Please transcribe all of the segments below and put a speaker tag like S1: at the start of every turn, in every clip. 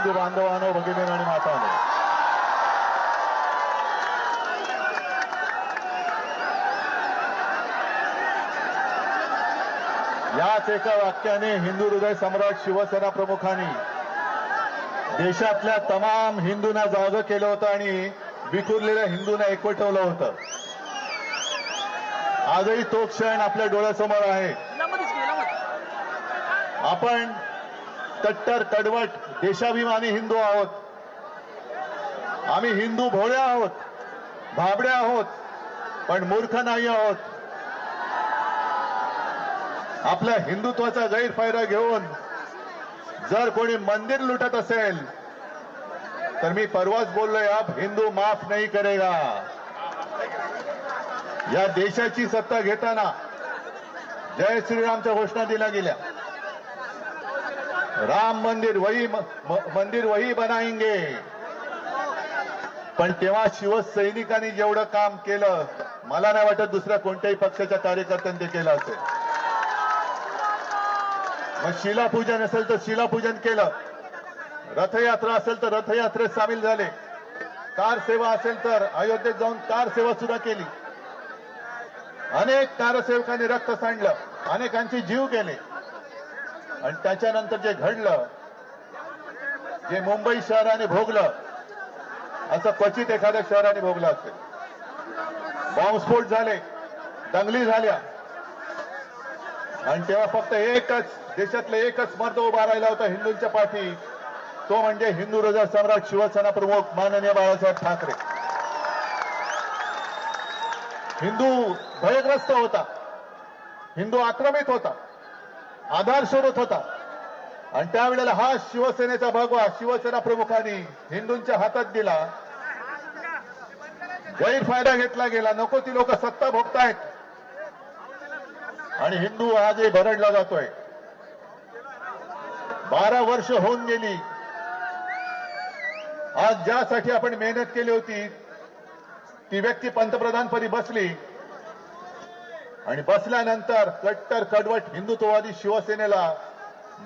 S1: हिंदू बांधवांनो, भगिनींनो आणि मातांनो, याच एका वाक्याने हिंदू हृदय सम्राट शिवसेना प्रमुखांनी देशातल्या तमाम हिंदूंना जागं केलं होतं आणि विखुरलेल्या हिंदूंना एकवटवलं होतं. आजही तो क्षण आपल्या डोळ्यासमोर आहे. आपण कट्टर कडवट देशाभिमानी हिंदू आहोत. आम्ही हिंदू भोळे आहोत, भाबडे आहोत, पण मूर्ख नाही आहोत. आपल्या हिंदुत्वाचा गैरफायदा घेऊन जर कोणी मंदिर लुटत असेल तर मी परवाच बोललोय, अब हिंदू माफ नहीं करेगा. या देशाची सत्ता घेताना जय श्रीरामच्या घोषणा दिल्या गेल्या. राम मंदिर वही बनाएंगे. पण तेव्हा शिवसैनिकांनी जेवढं काम केलं मला नाही वाटत दुसऱ्या कोणत्याही पक्षाच्या कार्यकर्त्यांनी ते केलं असेल. मग शिलापूजन असेल तर शिलापूजन केलं, रथयात्रा असेल तर रथयात्रेत सामील झाले, कार सेवा असेल तर अयोध्येत जाऊन कार सेवा सुद्धा केली. अनेक कारसेवकांनी रक्त सांडलं, अनेकांचे जीव गेले. आणि त्याच्यानंतर जे घडलं, जे मुंबई शहराने भोगलं, असं क्वचित एखाद्या शहराने भोगलं असेल. बॉम्बस्फोट झाले, दंगली झाल्या, आणि तेव्हा फक्त एकच देशातलं एकच मर्द उभा राहिला होता हिंदूंच्या पाठी, तो म्हणजे हिंदू हृदय सम्राट शिवसेना प्रमुख माननीय बाळासाहेब ठाकरे. हिंदू भयग्रस्त होता, हिंदू आक्रमित होता, आधार शोधत होता. आणि त्यावेळेला हा शिवसेनेचा भगवा शिवसेना प्रमुखांनी हिंदूंच्या हातात दिला. गैरफायदा घेतला गेला. नको ती लोक सत्ता भोगतायत आणि हिंदू आजही भरडला जातोय. 12 वर्ष होऊन गेली. आज ज्यासाठी आपण मेहनत केली होती ती व्यक्ती पंतप्रधानपदी बसली आणि बसल्यानंतर कट्टर कडवट हिंदुत्ववादी शिवसेनेला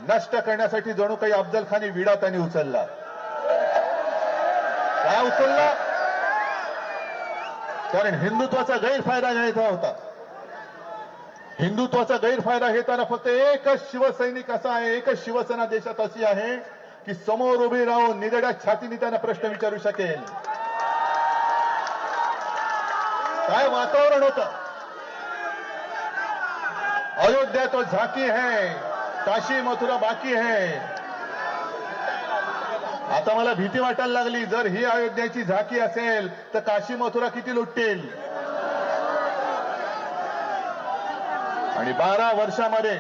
S1: नष्ट करण्यासाठी जणू काही अफजलखानी विडा त्यांनी उचलला. काय उचलला? कारण हिंदुत्वाचा गैरफायदा घ्यायचा होता. हिंदुत्वाचा गैरफायदा घेताना फक्त एकच शिवसैनिक असा आहे, एकच शिवसेना देशात अशी आहे की समोर उभी राहून निगड्या छातीने त्यांना प्रश्न विचारू शकेल. काय वातावरण होतं? अयोध्या तो झाकी है, काशी मथुरा बाकी है. आता मला भीती वाटायला लागली, जर ही अयोध्याची झाकी असेल तर काशी मथुरा किती लुटतील. आणि 12 वर्षामध्ये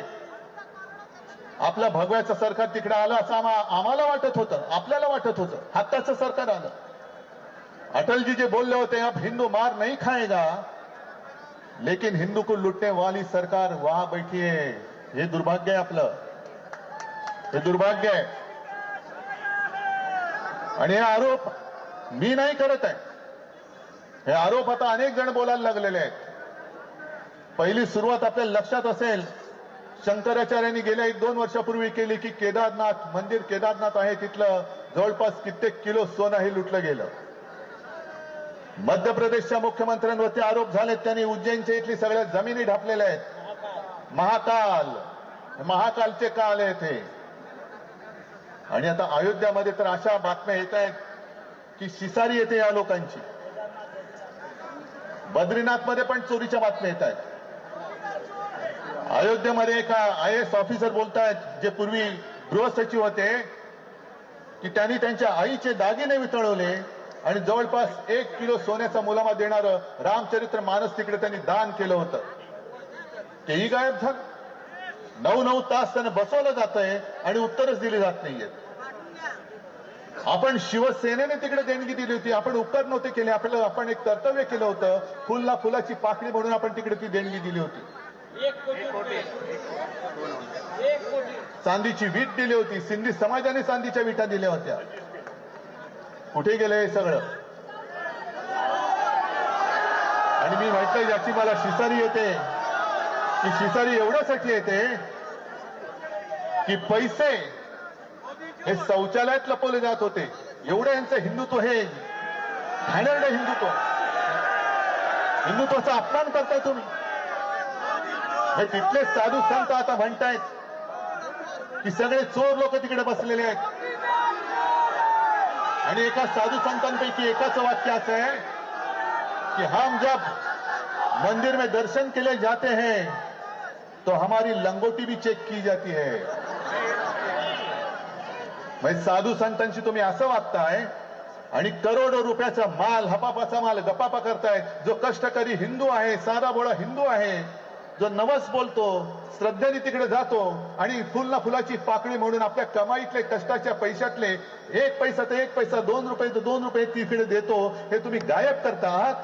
S1: आपलं भगव्याचं सरकार तिकडे आलं असं आम्हाला वाटत होतं, आपल्याला वाटत होतं. हक्काचं सरकार आलं. अटलजी जे बोलले होते, अब हिंदू मार नहीं खाएगा लेकिन हिंदू को लुटने वाली सरकार वहां बैठी है. हे दुर्भाग्य आहे आपलं, हे दुर्भाग्य आहे. आणि हे आरोप मी नाही करत आहे, हे आरोप आता अनेक जण बोलायला लागलेले आहेत. पहिली सुरुवात आपल्याला लक्षात असेल, शंकराचार्यांनी गेल्या 1-2 वर्षापूर्वी केली की केदारनाथ मंदिर, केदारनाथ आहे तिथलं जवळपास कित्येक किलो सोनं हे लुटलं गेलं. मध्य प्रदेशच्या मुख्यमंत्र्यांवरती आरोप झालेत, त्यांनी उज्जैनच्या इथली सगळ्या जमिनी ढापलेल्या आहेत. महाकालचे काल आहेत हे. आणि आता अयोध्यामध्ये तर अशा बातम्या येत आहेत की शिसारी येते या लोकांची. बद्रीनाथमध्ये पण चोरीच्या बातम्या येत आहेत. अयोध्येमध्ये एका IAS ऑफिसर बोलतायत, जे पूर्वी गृहसचिव होते, की त्यांनी त्यांच्या आईचे दागिने वितळवले आणि जवळपास 1 किलो सोन्याचा मुलामा देणारं रामचरित्र मानस तिकडे त्यांनी दान केलं होतं. तेही गायब झालं. 9-9 तास त्यांना बसवलं जातंय आणि उत्तरच दिली जात नाहीये. आपण शिवसेनेने तिकडे देणगी दिली होती, आपण उपकार नव्हते केले. आपण एक कर्तव्य केलं होतं, फुलला फुलाची पाकळी म्हणून आपण तिकडे ती देणगी दिली होती.
S2: 1 कोटी.
S1: चांदीची वीट दिली होती. सिंधी समाजाने चांदीच्या विटा दिल्या होत्या. कुठे गेले हे सगळं? आणि मी म्हटलं याची मला शिसारी येते, की शिसारी एवढ्यासाठी येते की पैसे हे शौचालयात लपवले जात होते. एवढं यांचं हिंदुत्व हे घाणेरडं हिंदुत्वाचा अपमान करताय तुम्ही. हे तिथले साधू संत आता म्हणतायत की सगळे चोर लोक तिकडे बसलेले आहेत. आणि एका साधू संतांपैकी एकाचं वाक्य असं आहे कि हम जब मंदिर में दर्शन के लिए जाते हैं तो हमारी लंगोटी भी चेक की जाती है. म्हणजे साधू संतांशी तुम्ही असं वागताय आणि करोडो रुपयाचा माल, हपापाचा माल गपापा करतायत. जो कष्टकरी हिंदू आहे, साधा बोळा हिंदू आहे, जो नवस बोलतो, श्रद्धेने तिकडे जातो आणि फुल ना फुलाची पाकळी म्हणून आपल्या कमाईतले कष्टाच्या पैशातले एक पैसा तर एक पैसा, 2 रुपये तर 2 रुपये तिकडे देतो. हे तुम्ही गायब करता आहात.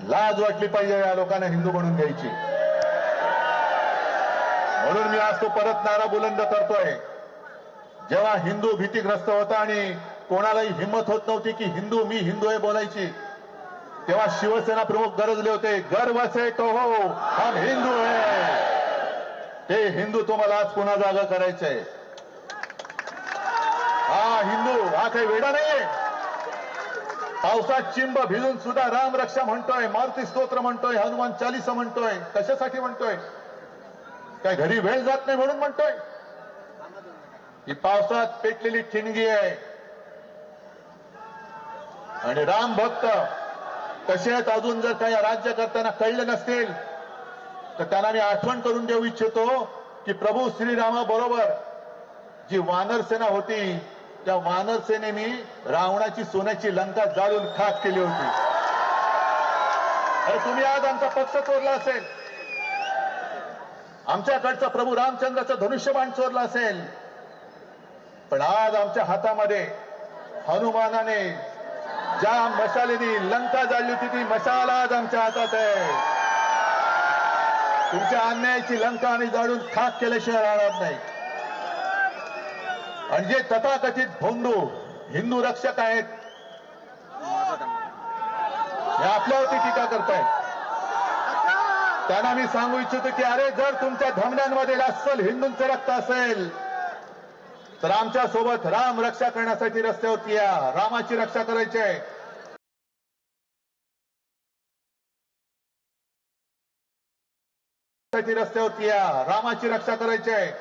S1: लाज वाटली पाहिजे या लोकांना हिंदू म्हणून घ्यायची. म्हणून मी आज तो परत नारा बुलंद करतोय. जेव्हा हिंदू भीतीग्रस्त होता आणि कोणालाही हिंमत होत नव्हती की मी हिंदू आहे बोलायची, तेव्हा शिवसेना प्रमुख गरजले होते, गर्व से कहो हम हिंदू है. ते हिंदू तुम्हाला आज पुन्हा जागा करायचंय. हा हिंदू हा काही वेडा नाहीये. पावसात चिंब भिजून सुद्धा राम रक्षा म्हणतोय, मारुती स्तोत्र म्हणतोय, हनुमान चालीसा म्हणतोय. कशासाठी म्हणतोय? काय घरी वेळ जात नाही म्हणून म्हणतोय? ही पावसात पेटलेली ठिणगी आहे. आणि राम भक्त कसे आहेत अजून जर काही राज्य करताना कळले नसतील तर त्यांना मी आठवण करून देऊ इच्छितो की प्रभू श्रीरामाबरोबर जी वानर सेना होती, त्या वानर सेनेने रावणाची सोन्याची लंका जाळून खाक केली होती. अरे तुम्ही आज आमचा पक्ष चोरला असेल, आमच्याकडचा प्रभू रामचंद्राचं धनुष्यबाण चोरला असेल, पण आज आमच्या हातामध्ये हनुमानाने ज्या मशालेनी लंका जाळली होती ती मशाल आज आमच्या हातात आहे. तुमच्या अन्यायाची लंका आम्ही जाळून खाक केल्याशिवाय राहणार नाही. आणि जे तथाकथित भोंदू हिंदू रक्षक आहेत हे आपल्यावरती टीका करतायत. त्यांना मी सांगू इच्छितो की अरे जर तुमच्या धमन्यांमध्ये अस्सल हिंदूंचं रक्त असेल तर आमच्या सोबत राम रक्षा करण्यासाठी रस्त्यावरती या. रामाची रक्षा करायची आहे. रस्त्यावरती या. रामाची रक्षा करायची आहे.